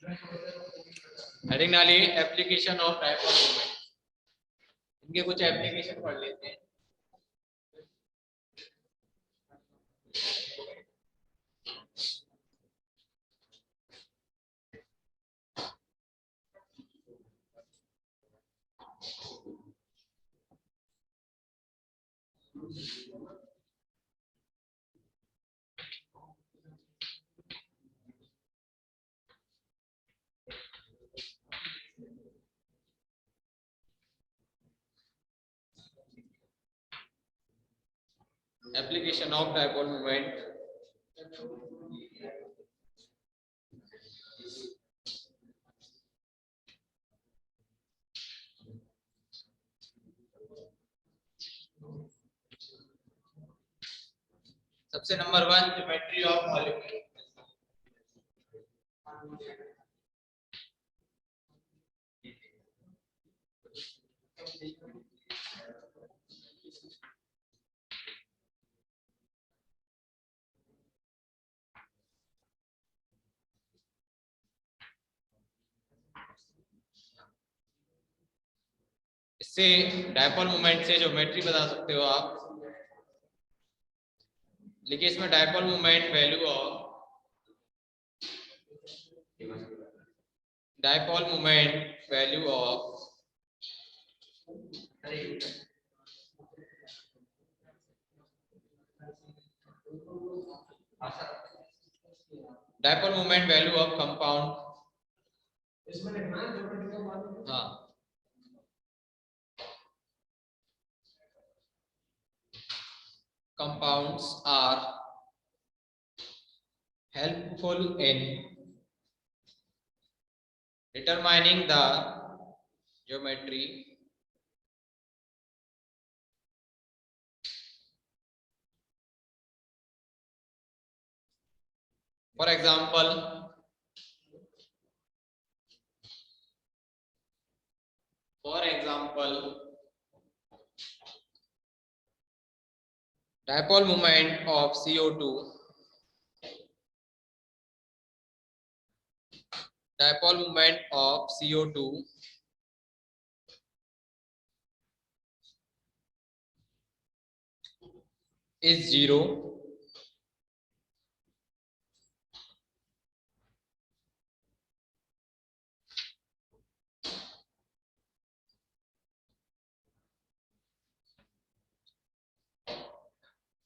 Heading डाली application of dipole moment. इनके कुछ एप्लीकेशन पढ़ लेते हैं। Application of dipole moment. सबसे नंबर 1 ज्योमेट्री ऑफ मॉलिक्यूल। इससे डायपोल मोमेंट से ज्योमेट्री बता सकते हो आप। लिखिए इसमें dipole moment value of dipole moment value of dipole moment value of compound. इसमें लिखना है ज्योमेट्री का मान। हाँ, compounds are helpful in determining the geometry for example dipole moment of CO2 dipole moment of CO2 is 0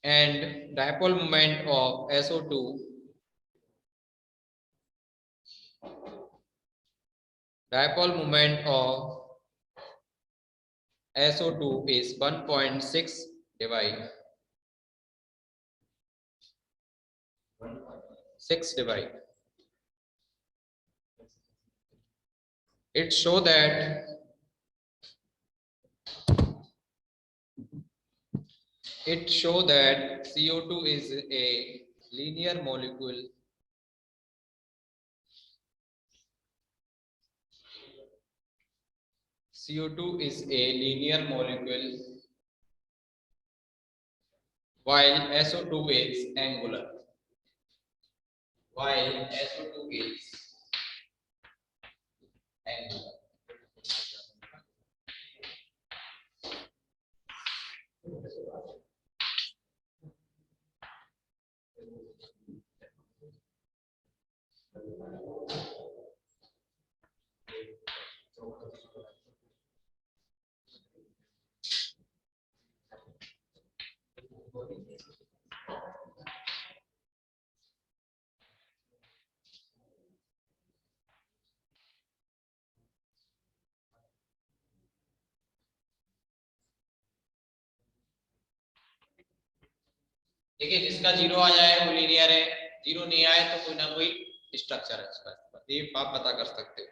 and dipole moment of SO2 dipole moment of SO2 is 1.6 divide 6 divide. It show that CO2 is a linear molecule CO2 is a linear molecule while SO2 is angular. देखिए जिसका 0 आ जाए वो linear है, 0 नहीं आए तो कोई ना कोई स्ट्रक्चर है इसका, ये आप पता कर सकते हो।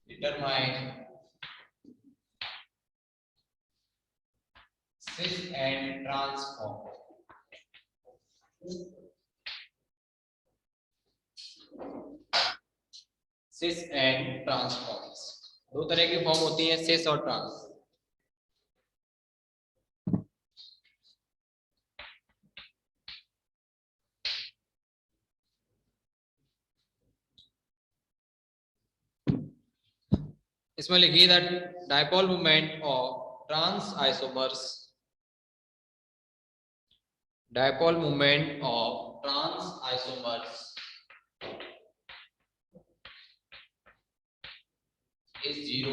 Determine cis and transform. Cis and trans forms. दो तरह की फॉर्म होती है, सिस और ट्रांस। इसमें लिखिए that dipole moment of trans isomers, dipole moment of trans isomers is 0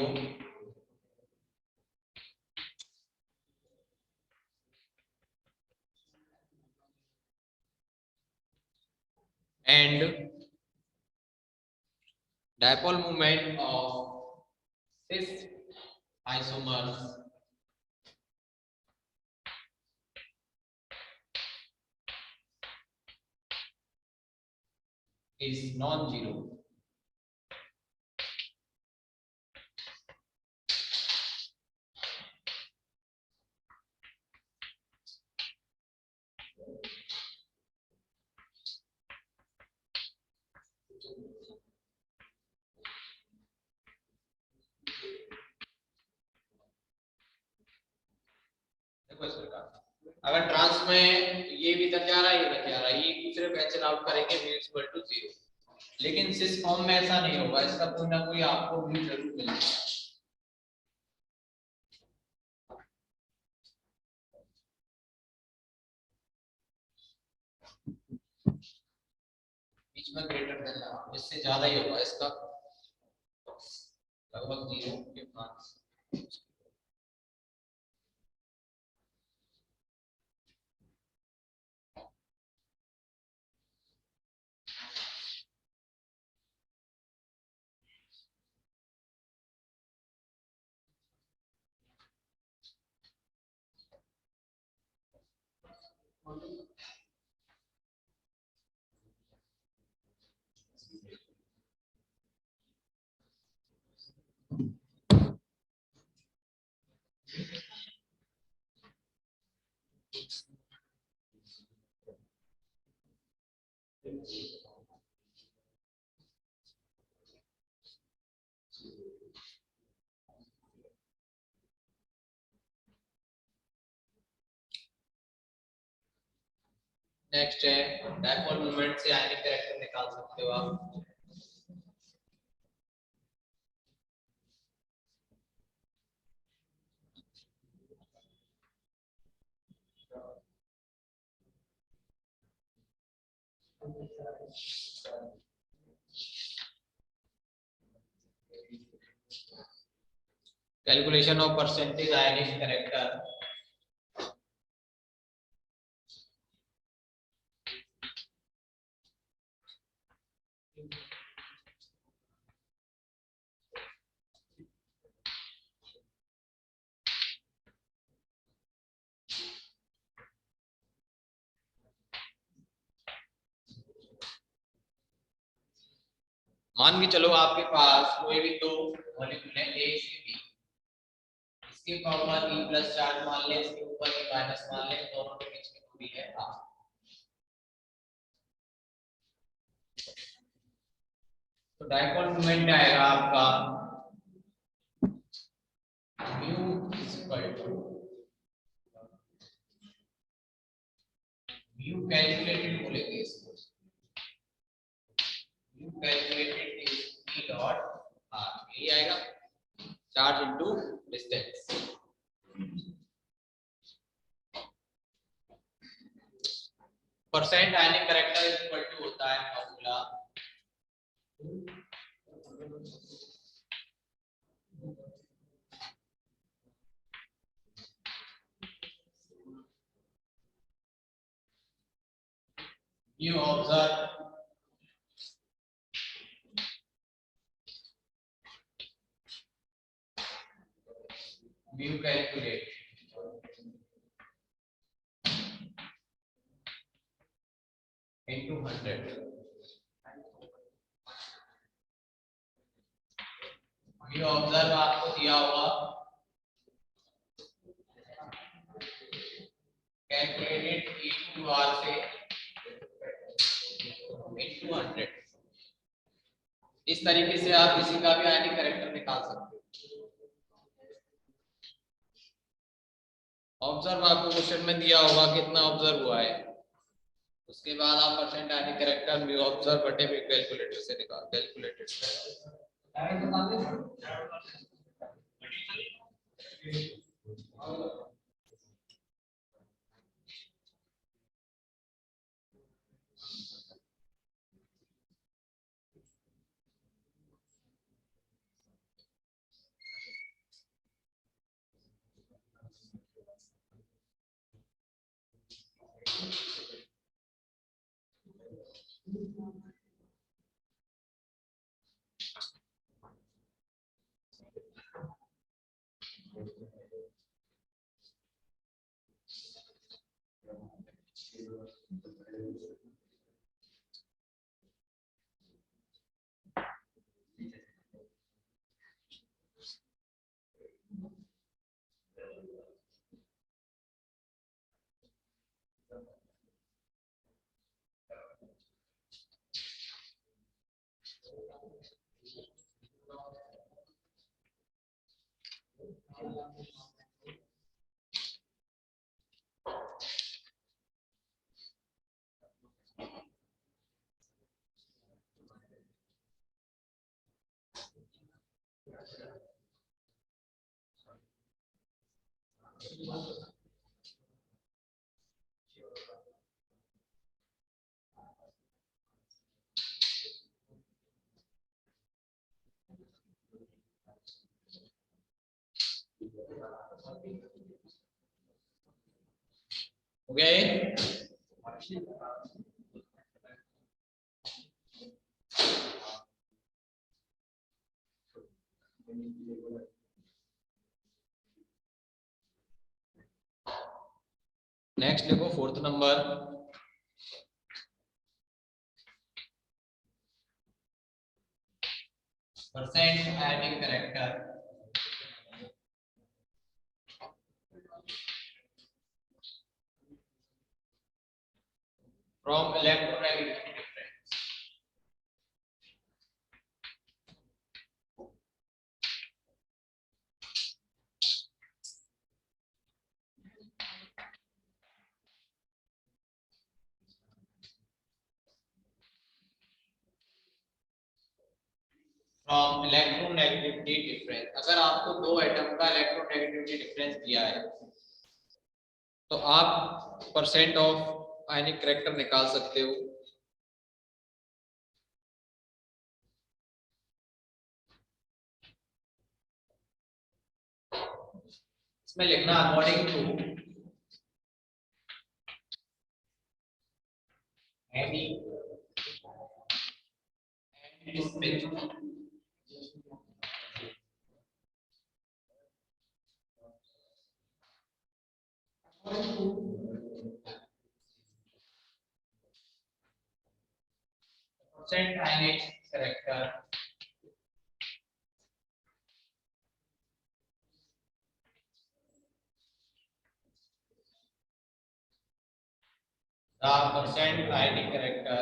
and dipole moment of cis isomers is non-zero. देखो इस प्रकार, अगर ट्रांस में ये भी इधर जा रहा है, ये इधर जा रहा है, ये एक दूसरे को कैंसिल आउट करेंगे, mu इक्वल टू 0। लेकिन सिस फॉर्म में ऐसा नहीं होगा, इसका कोई ना कोई आपको mu जरूर मिलेगा। बीच में ग्रेटर देन लगा, इससे ज्यादा ही होगा इसका, लगभग 0 के पास। नेक्स्ट है डायपोल मोमेंट से आयनिक कैरेक्टर निकाल सकते हो आप। Calculation of percentage ionic character, मान के चलो आपके पास कोई भी दो मॉलिक्यूल है ए सी बी, इसके फॉर्मूला ई प्लस चार्ज मान लें, इसके ऊपर ई माइनस मान लें, दोनों के बीच की दूरी है r। तो डायपोल मोमेंट आएगा आपका mu equal to mu calculated बोलेंगे इसको, mu calculated is p dot r, ये आएगा charge into distance. Percent ionic character is equal to होता है formula you observe mu calculate into 100, you observe आपको दिया होगा कैलकुलेटेड e to r से into 100, इस तरीके से आप किसी का भी आयनिक कैरेक्टर निकाल सकते हो। ऑब्जर्व आपको क्वेश्चन में दिया होगा कितना ऑब्जर्व हुआ है, उसके बाद आप percent ionic character mu observe बटे म्यू कैलकुलेटर से निकाल कैलकुलेटेड। ओके, नेक्स्ट देखो fourth number. Percent ionic character from electronegativity difference. From electronegativity difference, अगर आपको दो एटम का इलेक्ट्रोनेगेटिविटी डिफरेंस दिया है तो आप परसेंट ऑफ आयनिक कैरेक्टर निकाल सकते हो। इसमें लिखना according to Hannay and percent ionic character the percent ionic character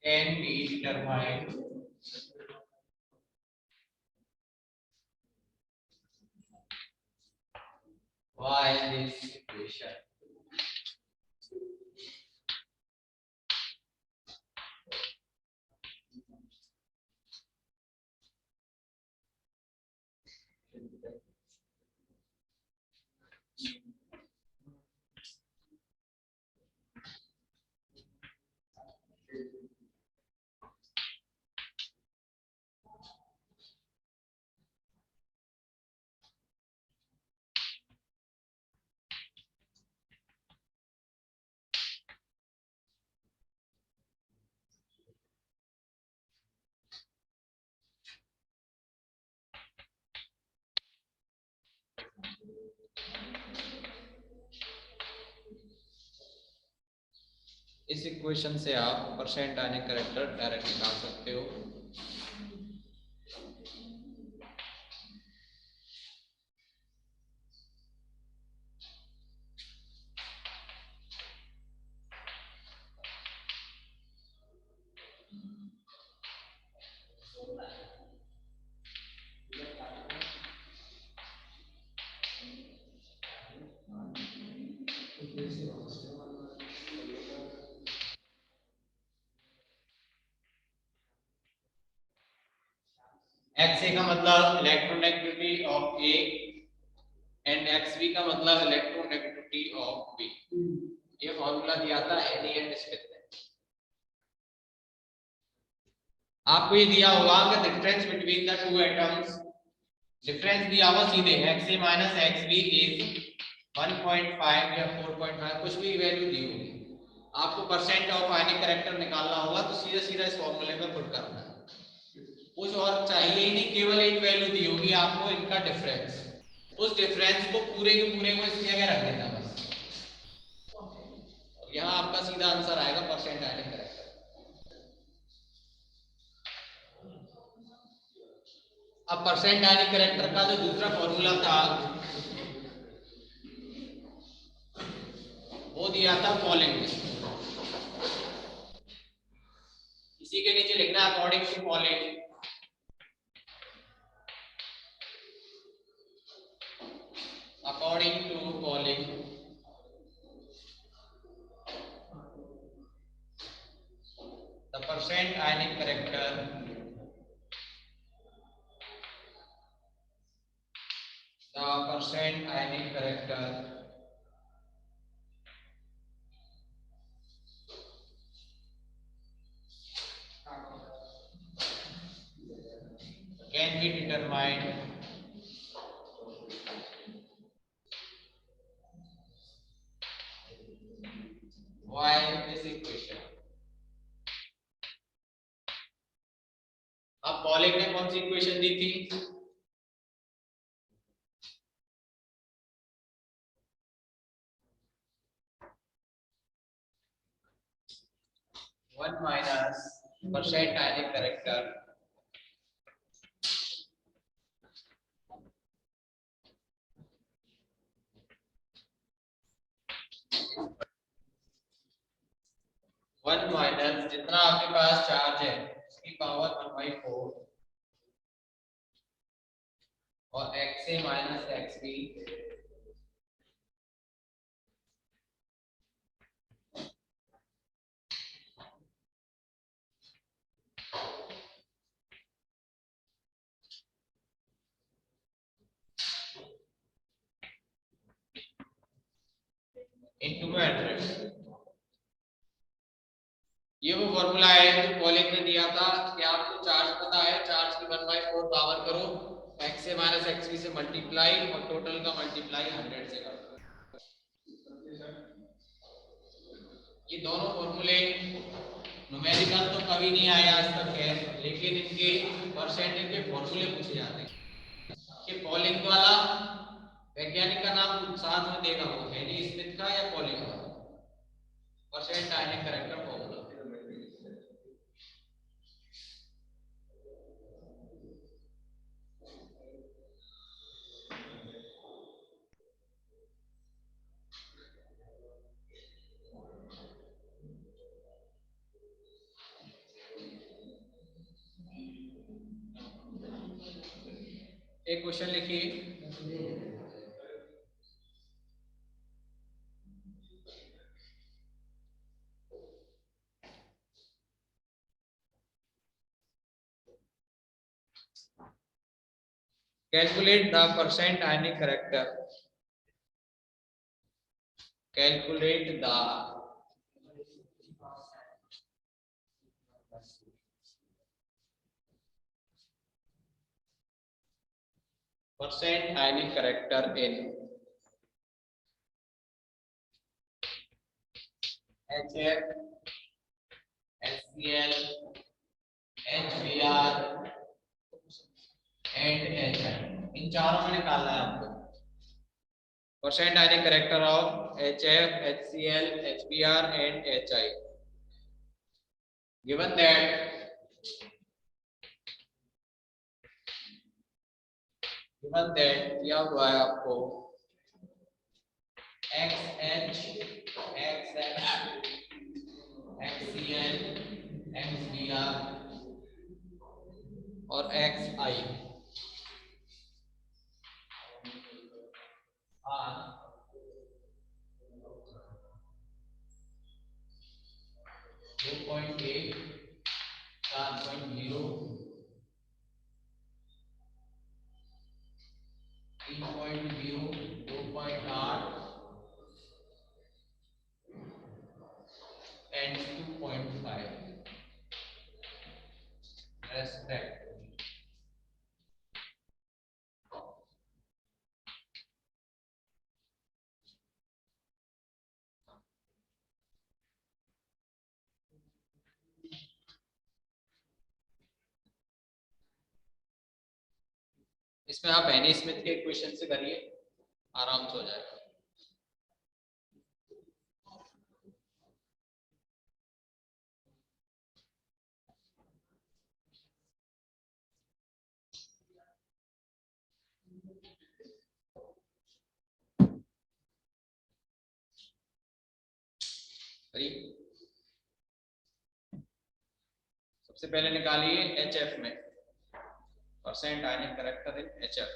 can be determined by this equation. इस इक्वेशन से आप परसेंट आयनिक कैरेक्टर डायरेक्ट निकाल सकते हो। एक्स ए का मतलब electronegativity of A and X B का मतलब इलेक्ट्रोनेगेटिविटी ऑफ बी। ये फॉर्मूला दिया था एनी एंड स्मिथ ने। आपको ये दिया होगा कि difference between the two atoms, difference दिया हुआ सीधे X A minus X B is 1.5 या 4.5 कुछ भी वैल्यू दी होगी, आपको परसेंट ऑफ आयनिक कैरेक्टर निकालना होगा तो सीधा सीधा इस फॉर्मूले में पुट करना है। कुछ और चाहिए ही नहीं, केवल एक वैल्यू दी होगी आपको इनका डिफरेंस, उस डिफरेंस को पूरे के पूरे को इसकी जगह रख देना बस। यहाँ आपका सीधा आंसर आएगा परसेंट आयनिक कैरेक्टर। अब परसेंट आयनिक कैरेक्टर का जो दूसरा फॉर्मूला था वो दिया था पॉलिंग में, इसी के नीचे लिखना according to Pauling the percent ionic character can be determined by this equation। अब पॉलिंग ने कौन सी इक्वेशन दी थी? One minus percent ionic character one minus जितना आपके पास चार्ज है उसकी पावर 1/4 और x A minus X B into 100। ये वो फॉर्मूला है जो पॉलिंग ने दिया था कि आपको चार्ज पता है, चार्ज की 1/4 पावर करो, x A minus X B से मल्टीप्लाई और टोटल का मल्टीप्लाई 100 से करो। ये दोनों फॉर्मूले न्यूमेरिकल तो कभी नहीं आए आज तक है, लेकिन इनके परसेंटेज के फॉर्मूले पूछे जाते हैं। कि पॉलिंग वाला वैज्ञानिक का नाम साथ में देगा, वो एनी स्मिथ का या पॉलिंग का, परसेंट आयनिक कैरेक्टर फॉर्मूला। एक क्वेश्चन लिखिए, calculate the percent ionic character, calculate the percent ionic character in HF, HCl, HBr and HI। इन चारों में निकालना है आपको percent ionic character of HF, HCl, HBr and HI। given that दिया हुआ है आपको XH, XF, HCl, XBr और XI 2.8, 4.0, 3.0, 2.8 and 2.5 respectively. इसमें आप एनी स्मिथ के इक्वेशन से करिए, आराम से हो जाएगा। सबसे पहले निकालिए HF में percent ionic character in HF।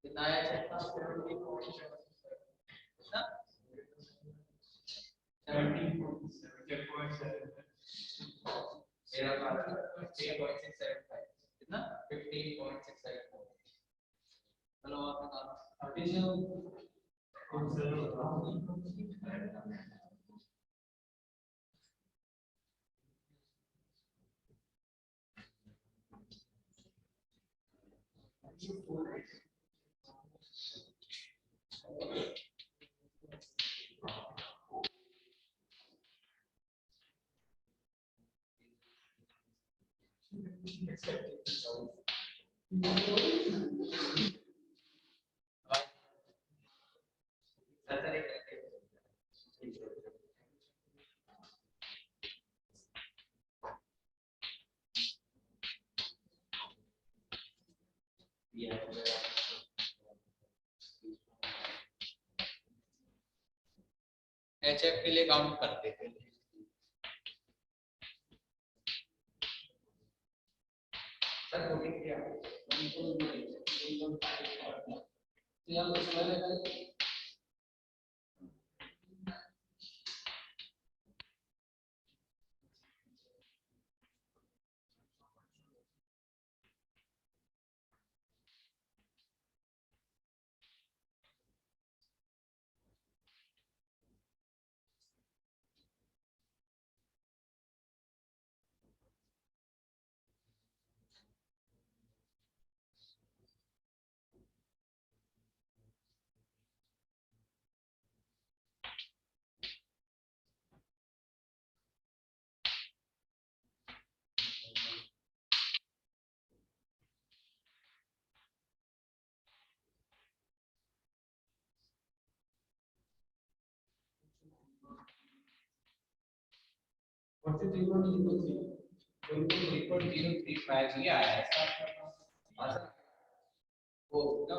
कितना आया? 15.675 कितना 15.674। चलो आप HF के लिए काउंट करते थे। सर वोटिंग किया 3.035 ये आया है इसका वो ना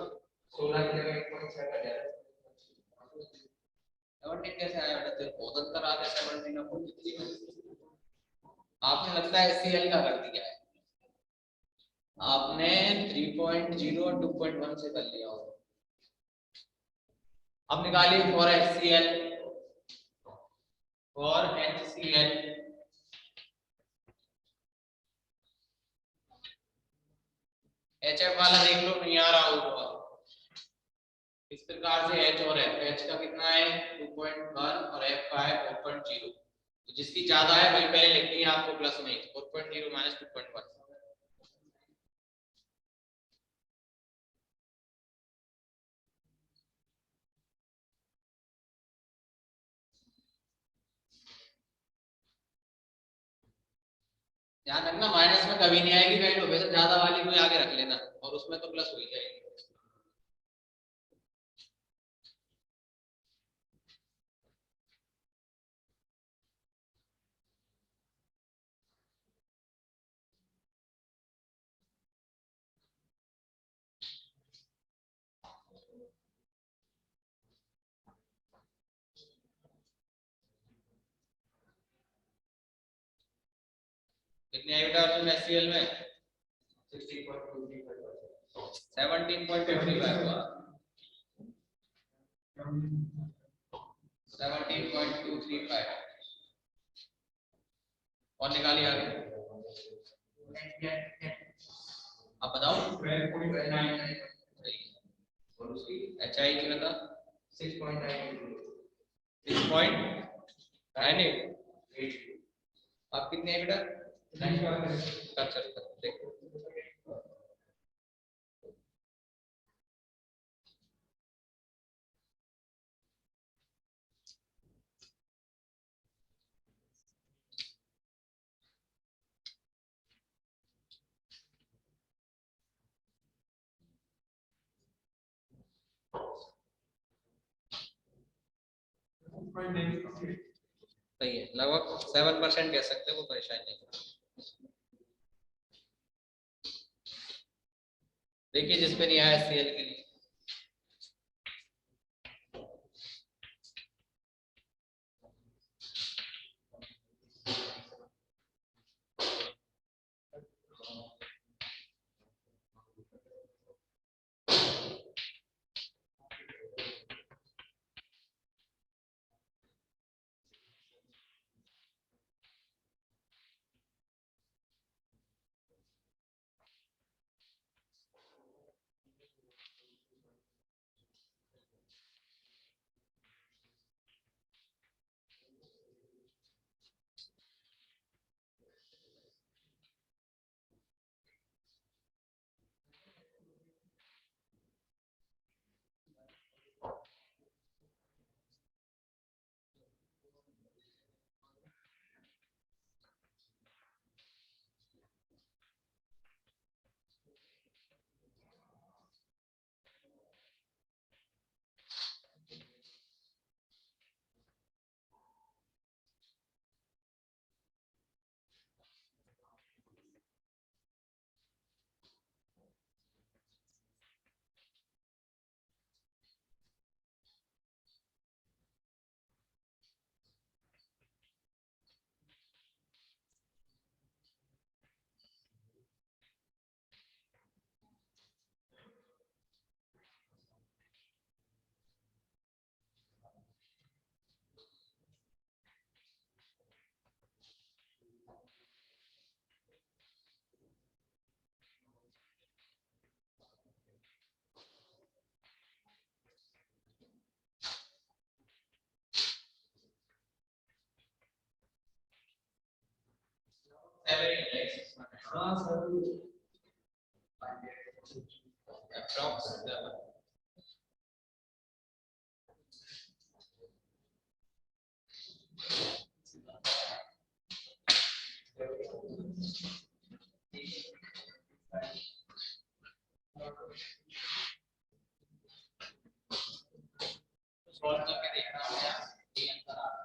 16 की जगह 1.7 आ जाएगा 17 कैसे आया बेटा तेरे बहुत अंतर आ गया 17 का 43 में आपने लगता है एससीएल का कर दिया है आपने 3.0 और 2.1 से कर लिया होगा अब निकालिए for HCL for HCL HF वाला देख लो नहीं आ रहा होगा इस प्रकार से एच और एफ एच का कितना है 2.1 और एफ का है 4.0 तो जिसकी ज्यादा है वही पहले लिखनी है आपको प्लस में 4.0 माइनस 2.1 ध्यान रखना माइनस में कभी नहीं आएगी वैल्यू वैसे ज्यादा वाली को आगे रख लेना और उसमें तो प्लस हो ही जाएगी कितने आई बेटा अर्जुन एचसीएल में 17.235 हुआ 17.235 और निकालिए आगे आप बताओ 12.9 और उसकी एचआई की बता 6.98 आप कितने हैं बेटा कर देखो सही है लगभग 7% कह सकते हो वो परेशानी नहीं देखिए जिस पे नहीं आया एचसीएल के लिए हाँ सर अप्रॉक्स सॉल्व करके देखना है ये अंतर आ रहा है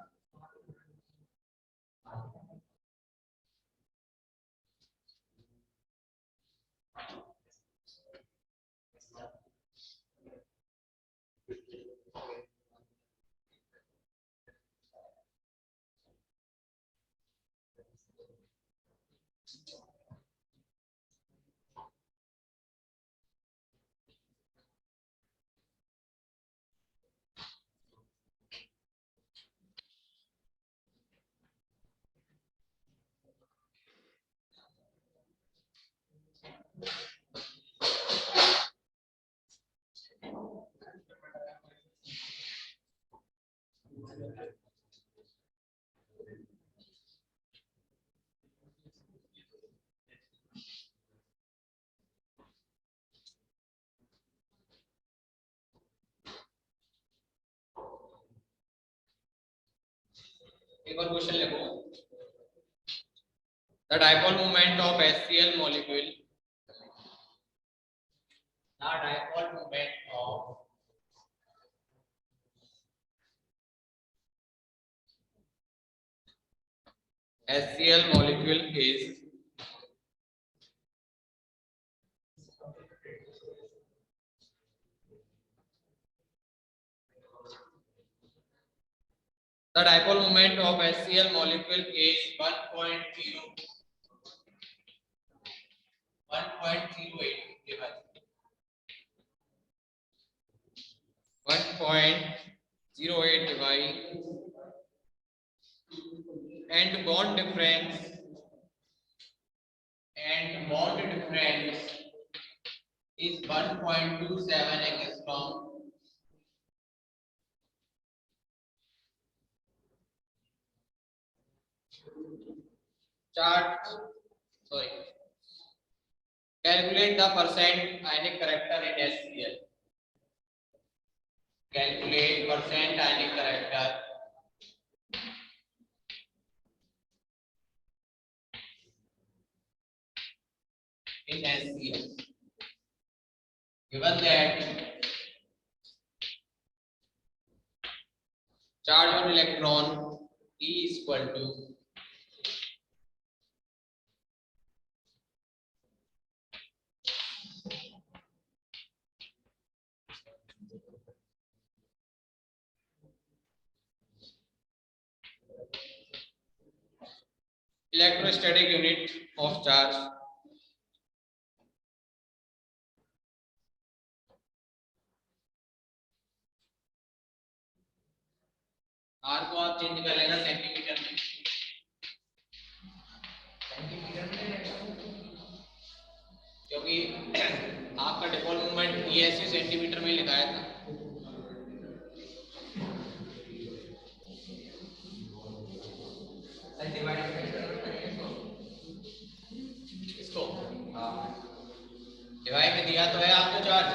एक और क्वेश्चन लिखो, the dipole moment of HCl molecule, the dipole moment of HCl molecule is the dipole moment of HCl molecule is 1.08 divide 1.08 divide and bond difference is 1.27 angstrom. Chart, sorry, calculate the percent ionic character in HCl. Calculate percent ionic character in HCl. Given that charge on electron E is equal to electrostatic unit of charge, R को आप change कर लेना centimetre में, क्योंकि आपका default movement ESC centimetre में लिखाया था। इसको डिवाइड में दिया तो है आपको चार्ज,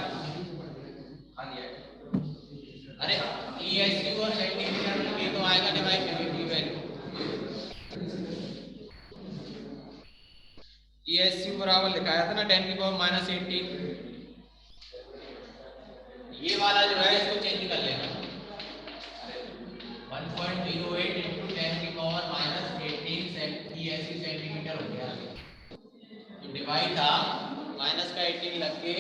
अरे ESC और सेंटीमीटर में ये तो आएगा डिवाइड में भी वैल्यू। ESC बराबर लिखाया था ना 10⁻⁻18, ये वाला जो है इसको चेंज कर लेना, 1.08 into 10⁻⁻18 ESC सेंटीमीटर हो गया। तो डिवाइड था माइनस का 18 लग के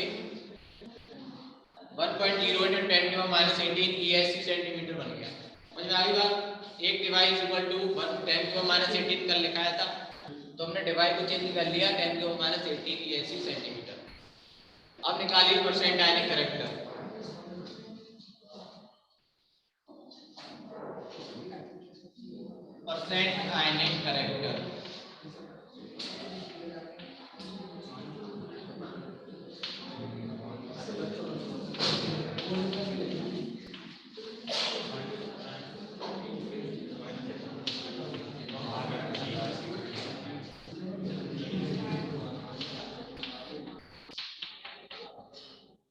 1.08 into 10⁻18 ESC सेंटीमीटर बन गया। समझ में आ गई बात? एक डिवाइड इक्वल टू 10⁻18 कर लिखाया था, तो हमने डिवाइड को चेंज कर लिया 10⁻18 ESC सेंटीमीटर। अब निकालिए percent ionic character. Percent ionic character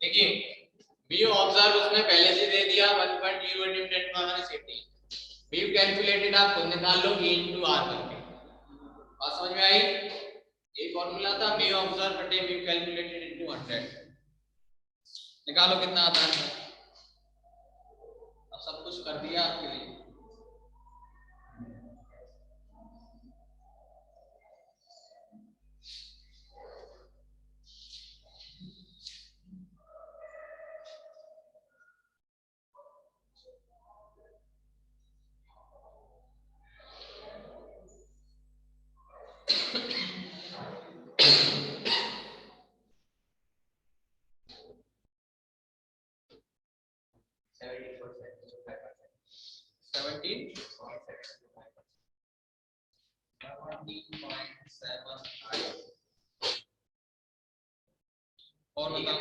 देखिए बी ऑब्जर्व उसने पहले से दे दिया 1.08 into 10⁻18, बी कैलकुलेटेड आप खुद निकाल लो E into R करके। बात समझ में आई? ये फॉर्मूला था बी ऑब्जर्व बटे बी कैलकुलेटेड into 100। निकालो कितना आता है। अब सब कुछ कर दिया आपके लिए। और बताओ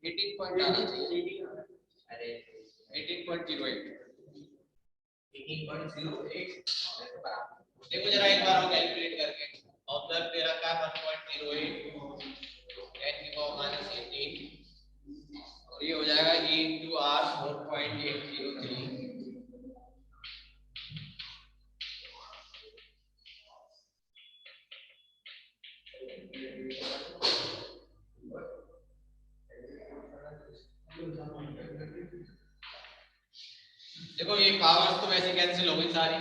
18 पॉइंट आना चाहिए। अरे 18.08 देखो जरा एक बार हम कैलकुलेट करके। ऑब्जर्व दे रखा है 1.08 10⁻18 और ये हो जाएगा E into R 4.803 देखो ये पावर्स तो वैसे कैंसिल हो गई सारी।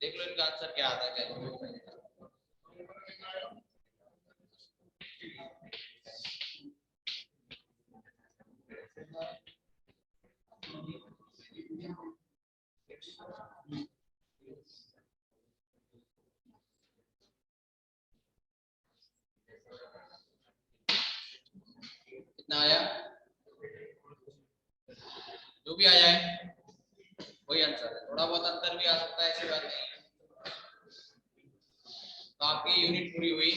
देख लो इनका आंसर क्या आता है कैलकुलेट। कितना आया? जो भी आ जाए वही आंसर है। थोड़ा बहुत अंतर भी आ सकता है, ऐसी बात नहीं है। तो आपकी यूनिट पूरी हुई।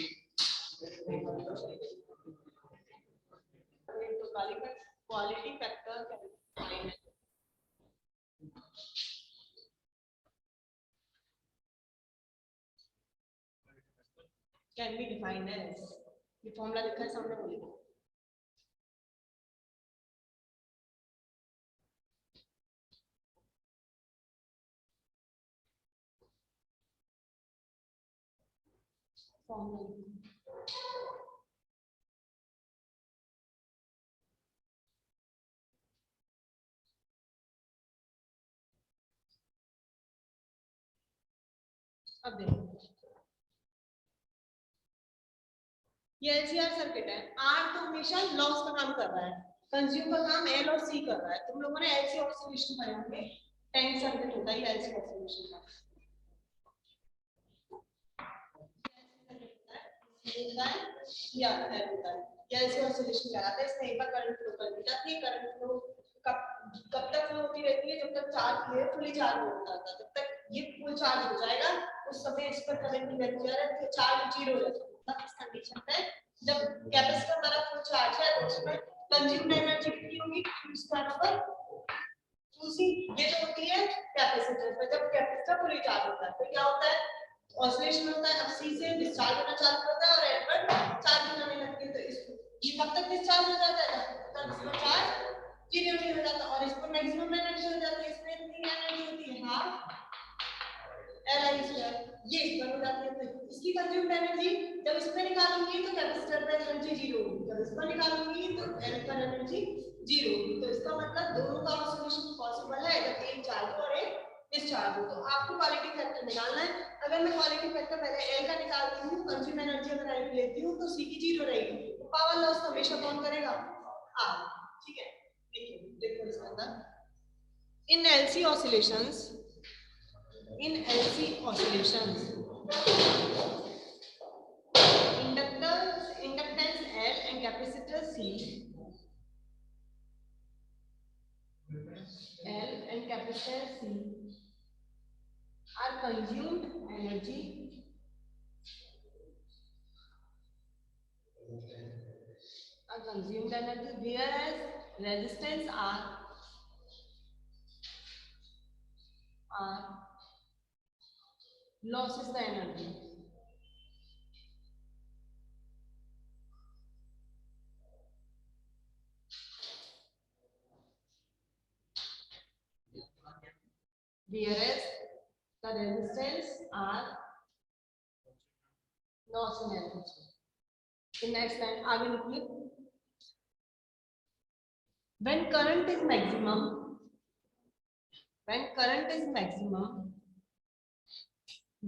Quality factor can be defined as, ये फॉर्मूला लिखा है सामने बोलिए। अब देखो ये एलसीआर सर्किट है, आर तो हमेशा लॉस का काम कर रहा है, कंज्यूम का काम एल और सी कर रहा है। तुम लोगों ने एलसी ऑसिलेशन पढ़े होंगे, टैंक सर्किट होता है एलसी ऑसिलेशन का। या एलसी ऑसिलेशन कहलाता है। इसमें एक बार करंट फ्लो कर दी जाती है। करंट फ्लो कब तक फ्लो होती रहती है? जब तक चार्ज ये फुली चार्ज होता है, जब तक ये फुल चार्ज हो जाएगा उस समय इस पर करंट की वैल्यू क्या है? चार्ज जीरो हो जाता है। मतलब इस कंडीशन पे जब कैपेसिटर हमारा फुल चार्ज है तो उसमें कंज्यूम्ड एनर्जी कितनी होगी? Q square over 2C। ये जो होती है कैपेसिटर पे, जब कैपेसिटर फुली चार्ज होता है तो क्या होता है? ऑसिलेशन होता है। अब C से डिस्चार्ज होना चालू होता है और L पर चार्जिंग होने लगती है। तो इस ये कब तक डिस्चार्ज हो जाता है? जब तक इसका चार्ज जीरो नहीं हो जाता। और इसको मैक्सिमम एनर्जी हो जाती है। इसमें इतनी एनर्जी होती है हाफ Li स्क्वायर, ये इस पर हो जाती है। तो इसकी कंज्यूम्ड एनर्जी जब इसमें निकालूंगी तो कैपेसिटर पे एनर्जी जीरो होगी, जब इस पर निकालूंगी तो L पर एनर्जी जीरो होगी। तो इसका मतलब दोनों का ऑसिलेशन पॉसिबल है जब एक चार्ज हो और एक डिस्चार्ज हो। तो आपको क्वालिटी फैक्टर निकालना है। अगर मैं क्वालिटी फैक्टर पहले L का निकालती हूँ, कंज्यूम एनर्जी अगर I लेती हूँ तो C की जीरो रहेगी, तो पावर लॉस हमेशा कौन करेगा? R। ठीक है, देखो इसके अंदर इन LC oscillations, in LC oscillations, inductance L and capacitor C, L and capacitor C are consumed energy whereas resistance R losses the energy. Whereas the resistance are loss in energy. The next line आगे लिखिए, when current is maximum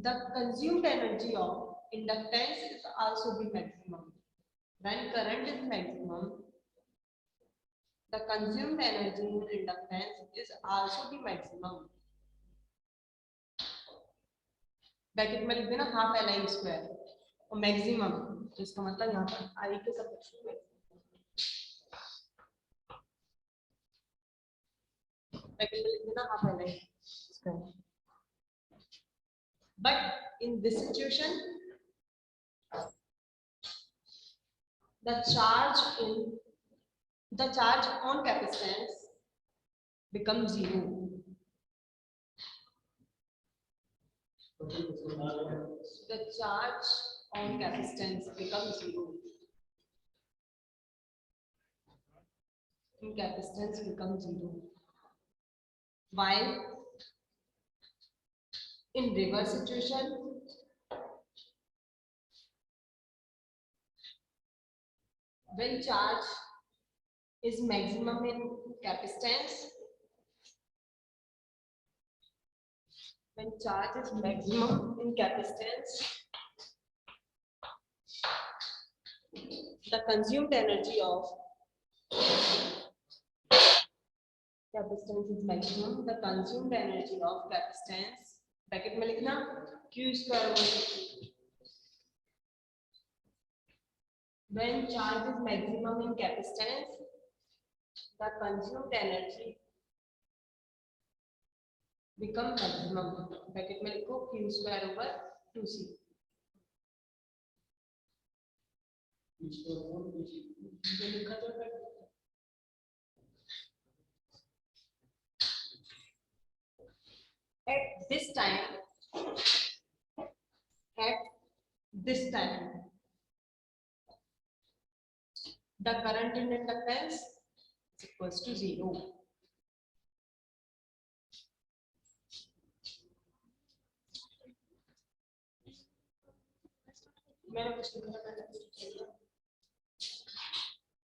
the consumed energy of inductance is also be maximum. When current is maximum, the consumed energy in inductance is also be maximum. Bracket में लिख देना half L I square और maximum, तो इसका मतलब यहाँ पर आई के सपोर्ट में ब्रैकेट में लिख देना half L I square. But in this situation, the charge on capacitance becomes zero. The charge on capacitance becomes zero. In capacitance becomes zero. While in reverse situation, when charge is maximum in capacitance, the consumed energy of capacitance is maximum. The consumed energy of capacitance, bracket में लिखना q square over 2c. When charge is maximum in capacitance, the consumed energy become maximum. Bracket में लिखो q square over 2c. At this time, the current in inductance is equals to 0. मैंने कुछ लिखा था